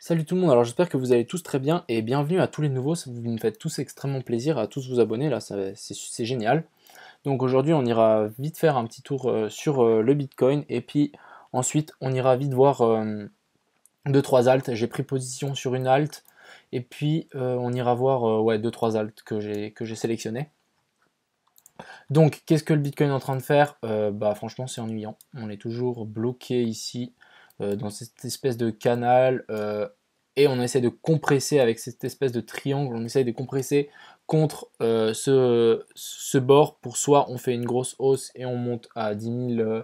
Salut tout le monde, alors j'espère que vous allez tous très bien et bienvenue à tous les nouveaux, vous me faites tous extrêmement plaisir à tous vous abonner, là c'est génial. Donc aujourd'hui on ira vite faire un petit tour sur le Bitcoin et puis ensuite on ira vite voir 2-3 alts. J'ai pris position sur une alt et puis on ira voir ouais, 2-3 alts que j'ai sélectionné. Donc qu'est-ce que le Bitcoin est en train de faire? Bah franchement c'est ennuyant, on est toujours bloqué ici dans cette espèce de canal et on essaie de compresser avec cette espèce de triangle, on essaie de compresser contre ce bord pour soit on fait une grosse hausse et on monte à 10 000,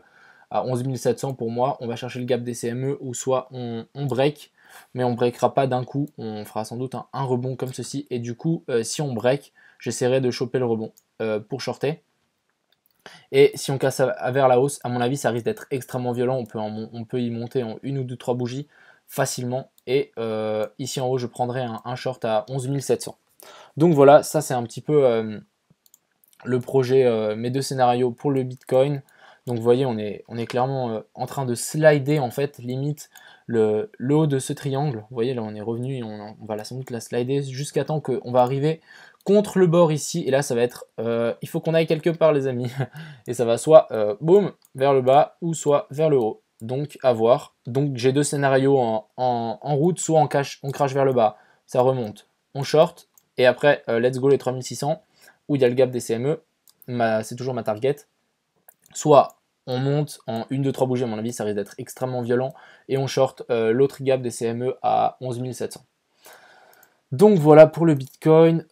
à 11 700 pour moi, on va chercher le gap des CME ou soit on break, mais on breakera pas d'un coup, on fera sans doute un rebond comme ceci et du coup si on break, j'essaierai de choper le rebond pour shorter. Et si on casse vers la hausse, à mon avis, ça risque d'être extrêmement violent. On peut y monter en une ou deux, trois bougies facilement. Et ici en haut, je prendrai un short à 11 700. Donc voilà, ça c'est un petit peu le projet, mes deux scénarios pour le Bitcoin. Donc vous voyez, on est clairement en train de slider en fait, limite le haut de ce triangle. Vous voyez, là on est revenu et on va sans doute la slider jusqu'à temps qu'on va arriver contre le bord ici. Et là, ça va être, il faut qu'on aille quelque part les amis. Et ça va soit, boum, vers le bas ou soit vers le haut. Donc à voir. Donc j'ai deux scénarios en route, soit on crache vers le bas, ça remonte, on short. Et après, let's go les 3600 où il y a le gap des CME, c'est toujours ma target. Soit on monte en 1, 2, 3 bougies, à mon avis, ça risque d'être extrêmement violent, et on short l'autre gap des CME à 11 700. Donc voilà pour le Bitcoin.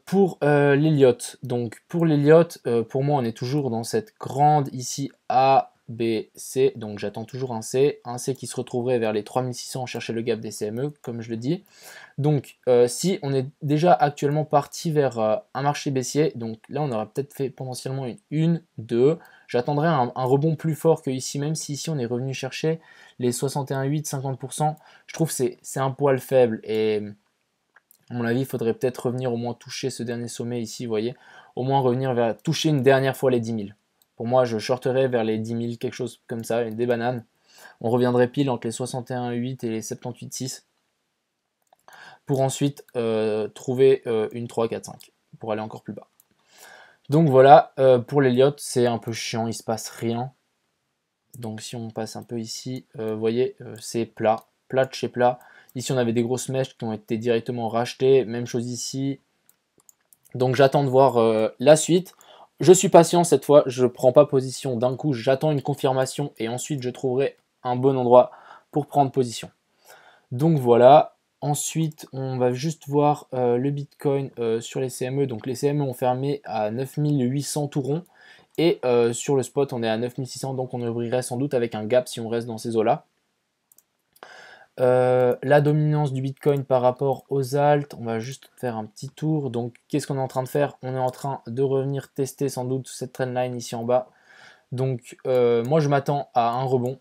Pour l'Elliott, donc pour l'Elliott, pour moi on est toujours dans cette grande ici A, B, C, donc j'attends toujours un C qui se retrouverait vers les 3600 chercher le gap des CME, comme je le dis. Donc si on est déjà actuellement parti vers un marché baissier, donc là on aura peut-être fait potentiellement une 2, j'attendrai un rebond plus fort que ici, même si ici on est revenu chercher les 61,8, 50%, je trouve que c'est un poil faible, et à mon avis il faudrait peut-être revenir au moins toucher ce dernier sommet ici, vous voyez, au moins revenir vers toucher une dernière fois les 10 000. Pour moi je shorterais vers les 10 000, quelque chose comme ça, des bananes, on reviendrait pile entre les 61,8 et les 78,6 pour ensuite trouver une 3, 4, 5 pour aller encore plus bas. Donc voilà, pour l'Elliott, c'est un peu chiant, il se passe rien. Donc si on passe un peu ici, vous voyez, c'est plat, plat de chez plat. Ici, on avait des grosses mèches qui ont été directement rachetées, même chose ici. Donc j'attends de voir la suite. Je suis patient cette fois, je ne prends pas position d'un coup, j'attends une confirmation et ensuite je trouverai un bon endroit pour prendre position. Donc voilà, ensuite on va juste voir le Bitcoin sur les CME. Donc les CME ont fermé à 9800 tout rond et sur le spot on est à 9600, donc on ouvrirait sans doute avec un gap si on reste dans ces eaux-là. La dominance du Bitcoin par rapport aux alts, on va juste faire un petit tour. Donc qu'est-ce qu'on est en train de faire? On est en train de revenir tester sans doute cette trendline ici en bas. Donc moi je m'attends à un rebond.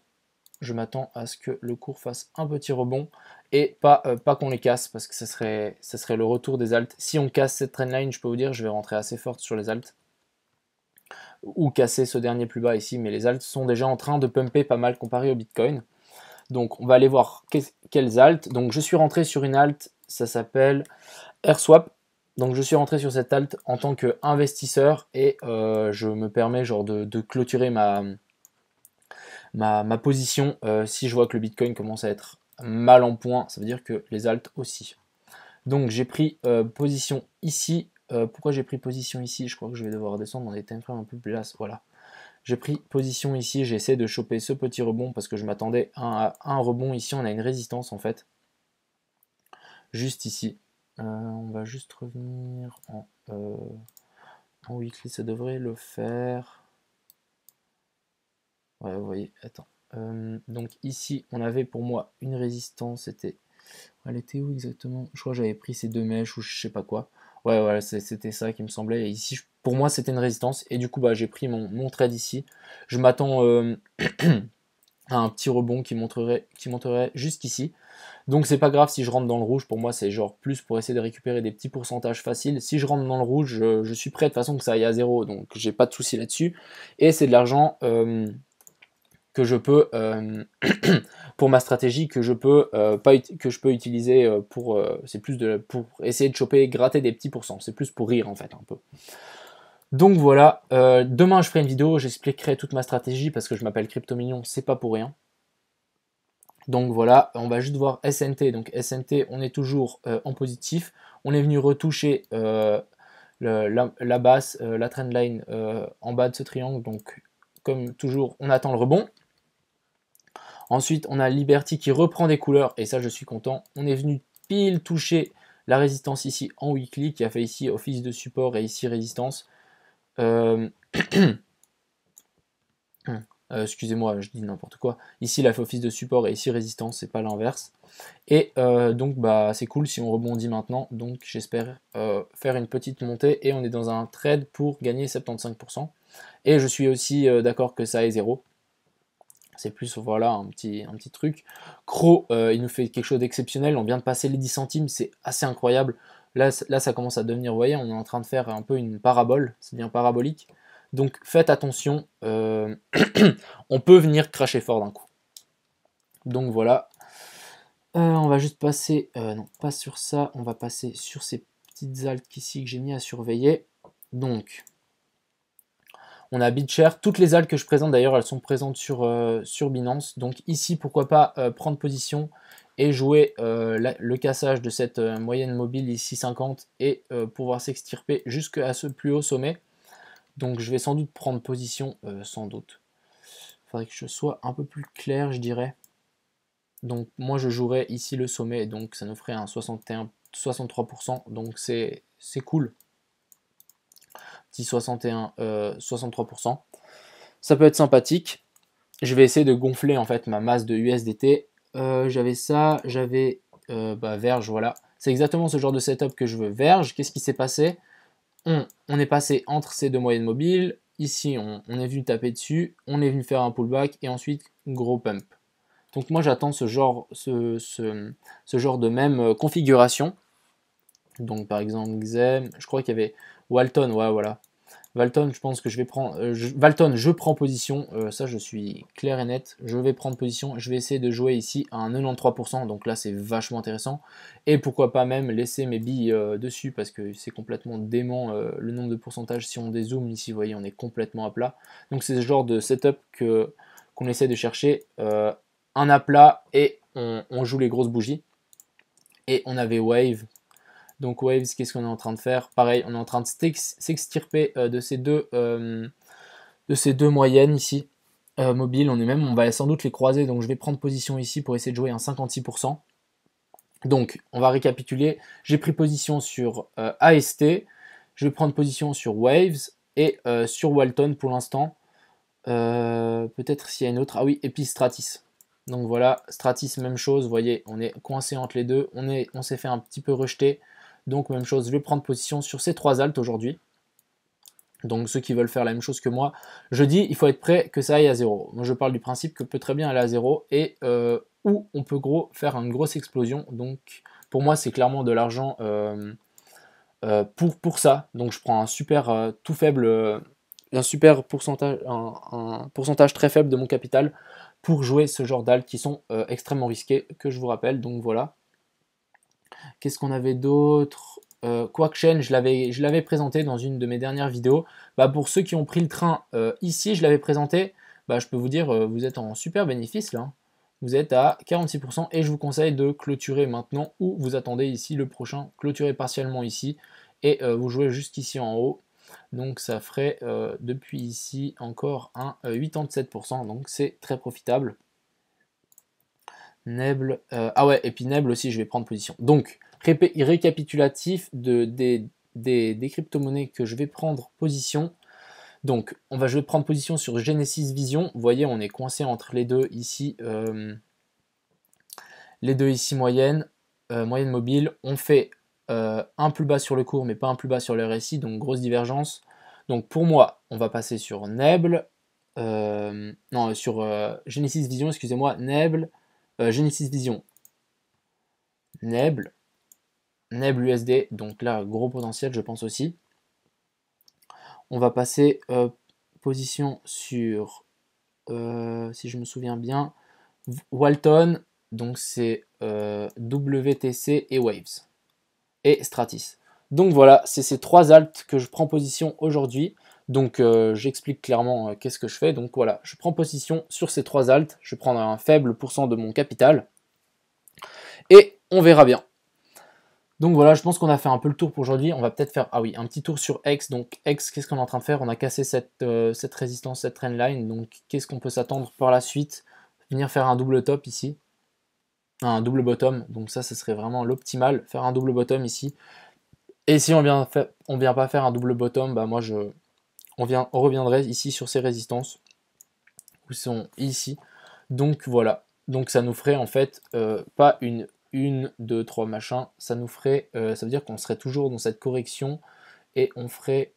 Je m'attends à ce que le cours fasse un petit rebond et pas qu'on les casse, parce que ça serait le retour des alts. Si on casse cette trendline, je peux vous dire, je vais rentrer assez forte sur les alts. Ou casser ce dernier plus bas ici, mais les alts sont déjà en train de pumper pas mal comparé au Bitcoin. Donc on va aller voir quelles alts. Donc je suis rentré sur une alt, ça s'appelle AirSwap. Donc je suis rentré sur cette alt en tant qu'investisseur et je me permets genre de clôturer ma position. Si je vois que le Bitcoin commence à être mal en point, ça veut dire que les alts aussi. Donc j'ai pris position ici. Pourquoi j'ai pris position ici? Je crois que je vais devoir descendre dans des timeframes un peu plus basses. Voilà. J'ai pris position ici, j'essaie de choper ce petit rebond parce que je m'attendais à un rebond. Ici on a une résistance en fait. Juste ici. On va juste revenir en weekly, ça devrait le faire. Ouais, vous voyez, attends. Donc ici, on avait pour moi une résistance, elle était où exactement? Je crois que j'avais pris ces deux mèches ou je sais pas quoi. Ouais, voilà, c'était ça qui me semblait. Et ici, pour moi, c'était une résistance. Et du coup, bah, j'ai pris mon trade ici. Je m'attends à un petit rebond qui monterait jusqu'ici. Donc c'est pas grave si je rentre dans le rouge, pour moi c'est genre plus pour essayer de récupérer des petits pourcentages faciles. Si je rentre dans le rouge, je suis prêt de toute façon que ça aille à zéro, donc j'ai pas de souci là-dessus. Et c'est de l'argent que je peux pour ma stratégie que je peux utiliser pour c'est plus pour essayer de choper, gratter des petits pourcents. C'est plus pour rire en fait un peu. Donc voilà, demain je ferai une vidéo, j'expliquerai toute ma stratégie parce que je m'appelle Cryptomignon, c'est pas pour rien. Donc voilà, on va juste voir SNT. Donc SNT, on est toujours en positif. On est venu retoucher la base, la trendline en bas de ce triangle. Donc comme toujours, on attend le rebond. Ensuite, on a Liberty qui reprend des couleurs et ça, je suis content. On est venu pile toucher la résistance ici en weekly qui a fait ici office de support et ici résistance. Excusez-moi, je dis n'importe quoi. Ici, il a fait office de support et ici résistance, c'est pas l'inverse. Et donc, bah, c'est cool si on rebondit maintenant. Donc, j'espère faire une petite montée et on est dans un trade pour gagner 75%. Et je suis aussi d'accord que ça est 0. C'est plus, voilà, un petit truc. Crow, il nous fait quelque chose d'exceptionnel. On vient de passer les 10 centimes, c'est assez incroyable. Là, ça commence à devenir, vous voyez, on est en train de faire un peu une parabole. C'est bien parabolique. Donc, faites attention. On peut venir cracher fort d'un coup. Donc, voilà. On va juste passer, non, pas sur ça. On va passer sur ces petites altes ici que j'ai mis à surveiller. Donc, on a BitShare. Toutes les altes que je présente d'ailleurs, elles sont présentes sur Binance. Donc ici, pourquoi pas prendre position et jouer le cassage de cette moyenne mobile ici 50 et pouvoir s'extirper jusqu'à ce plus haut sommet. Donc je vais sans doute prendre position, sans doute. Il faudrait que je sois un peu plus clair, je dirais. Donc moi je jouerais ici le sommet, donc ça nous ferait un 63%. Donc c'est cool. Petit 63%. Ça peut être sympathique. Je vais essayer de gonfler en fait ma masse de USDT. J'avais ça, j'avais Verge, voilà. C'est exactement ce genre de setup que je veux. Verge, qu'est-ce qui s'est passé? On est passé entre ces deux moyennes mobiles. Ici, on est venu taper dessus. On est venu faire un pullback et ensuite gros pump. Donc moi j'attends ce genre de même configuration. Donc par exemple Xem, je crois qu'il y avait Walton, ouais voilà. Walton, je pense que je vais prendre. Walton, je prends position. Ça, je suis clair et net. Je vais prendre position. Je vais essayer de jouer ici à un 93%. Donc là, c'est vachement intéressant. Et pourquoi pas même laisser mes billes dessus parce que c'est complètement dément le nombre de pourcentages. Si on dézoome ici, vous voyez, on est complètement à plat. Donc c'est ce genre de setup qu'on essaie de chercher. Un à plat et on joue les grosses bougies. Et on avait Wave. Donc Waves, qu'est-ce qu'on est en train de faire? Pareil, on est en train de s'extirper de ces deux moyennes ici, mobiles. On va sans doute les croiser, donc je vais prendre position ici pour essayer de jouer un 56%. Donc, on va récapituler. J'ai pris position sur AST, je vais prendre position sur Waves et sur Walton pour l'instant. Peut-être s'il y a une autre. Ah oui, et puis Stratis. Donc voilà, Stratis, même chose. Vous voyez, on est coincé entre les deux. On s'est fait un petit peu rejeter. Donc même chose, je vais prendre position sur ces trois altes aujourd'hui. Donc ceux qui veulent faire la même chose que moi, je dis il faut être prêt que ça aille à 0. Moi je parle du principe que peut très bien aller à 0 et où on peut faire une grosse explosion. Donc pour moi c'est clairement de l'argent pour ça. Donc je prends un super tout faible, un super pourcentage, un pourcentage très faible de mon capital pour jouer ce genre d'altes qui sont extrêmement risquées, que je vous rappelle. Donc voilà. Qu'est-ce qu'on avait d'autre? Quackchain, je l'avais présenté dans une de mes dernières vidéos. Bah, pour ceux qui ont pris le train ici, je l'avais présenté. Bah, je peux vous dire, vous êtes en super bénéfice là. Vous êtes à 46% et je vous conseille de clôturer maintenant ou vous attendez ici le prochain. Clôturer partiellement ici et vous jouez jusqu'ici en haut. Donc ça ferait depuis ici encore un 87%. Donc c'est très profitable. Neble, ah ouais, et puis Neble aussi, je vais prendre position. Donc, récapitulatif des crypto-monnaies que je vais prendre position. Donc, je vais prendre position sur Genesis Vision. Vous voyez, on est coincé entre les deux ici. Les deux ici moyenne mobile. On fait un plus bas sur le cours, mais pas un plus bas sur le RSI, donc grosse divergence. Donc pour moi, on va passer sur Neble, non, sur Genesis Vision, excusez-moi, Neble, Genesis Vision, Neble USD, donc là, gros potentiel, je pense aussi. On va passer position sur si je me souviens bien, Walton, donc c'est WTC et Waves, et Stratis. Donc voilà, c'est ces 3 alts que je prends position aujourd'hui. Donc j'explique clairement qu'est-ce que je fais. Donc voilà, je prends position sur ces 3 alts, je prends un faible pourcent de mon capital, et on verra bien. Donc voilà, je pense qu'on a fait un peu le tour pour aujourd'hui. On va peut-être faire, ah oui, un petit tour sur X. Donc X, qu'est-ce qu'on est en train de faire? On a cassé cette résistance, cette trendline. Donc qu'est-ce qu'on peut s'attendre par la suite? Venir faire un double top ici. Un double bottom. Donc ça serait vraiment l'optimal. Faire un double bottom ici. Et si on vient pas faire un double bottom, bah moi on reviendrait ici sur ces résistances. Où sont ici. Donc voilà. Donc ça nous ferait en fait pas une 2, 3 machin, ça nous ferait, ça veut dire qu'on serait toujours dans cette correction et on ferait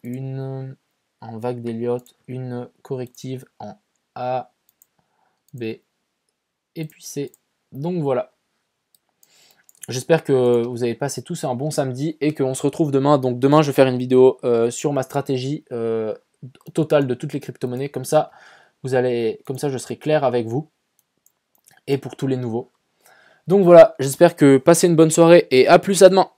en vague d'Elliott, une corrective en A, B et puis C. Donc voilà. J'espère que vous avez passé tous un bon samedi et qu'on se retrouve demain. Donc demain, je vais faire une vidéo sur ma stratégie totale de toutes les crypto-monnaies. Comme ça, je serai clair avec vous et pour tous les nouveaux. Donc voilà, j'espère que passez une bonne soirée et à plus à demain.